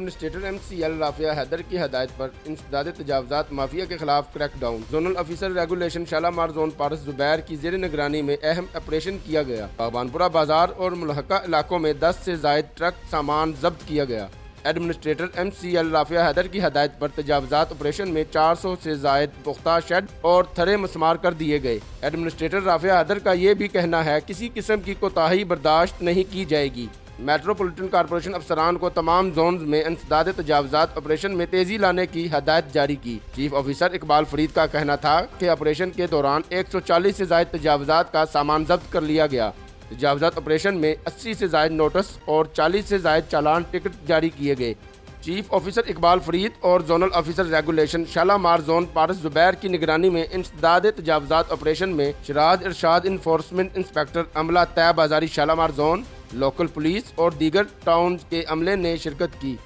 Administrator MCL Rafia Haider की हदायत पर इंसदाद तजावजात माफिया के खिलाफ crackdown. Zonal officer regulation Shalimar zone Paras Zubair की जेर निगरानी में अहम ऑपरेशन किया गया। बागबानपुरा बाजार और मुल्हका इलाकों में 10 से जायद ट्रक सामान जब्त किया गया। एडमिनिस्ट्रेटर MCL राफिया हैदर की हदायत पर तजावजात ऑपरेशन में 400 से जायद पुख्ता शेड और थरे मसमार कर दिए गए। एडमिनिस्ट्रेटर राफिया हैदर का ये भी कहना है किसी किस्म की कोताही बर्दाश्त नहीं की जाएगी। मेट्रोपॉलिटन कॉर्पोरेशन अफसरान को तमाम जोन में इंसदाद तजावजात ऑपरेशन में तेजी लाने की हदायत जारी की। चीफ ऑफिसर इकबाल फरीद का कहना था कि ऑपरेशन के दौरान 140 से जायद तजावजात का सामान जब्त कर लिया गया। तजावजात ऑपरेशन में 80 से जायद नोटिस और 40 से जायद चालान टिकट जारी किए गए। चीफ ऑफिसर इकबाल फरीद और zonal officer regulation Shalimar zone Paras Zubair की निगरानी में इंसदाद तजावजात ऑपरेशन में शराज इरशाद इन्फोर्समेंट इंस्पेक्टर अमला तैब बाजारी शालामार जोन, लोकल पुलिस और दीगर टाउन के अमले ने शिरकत की।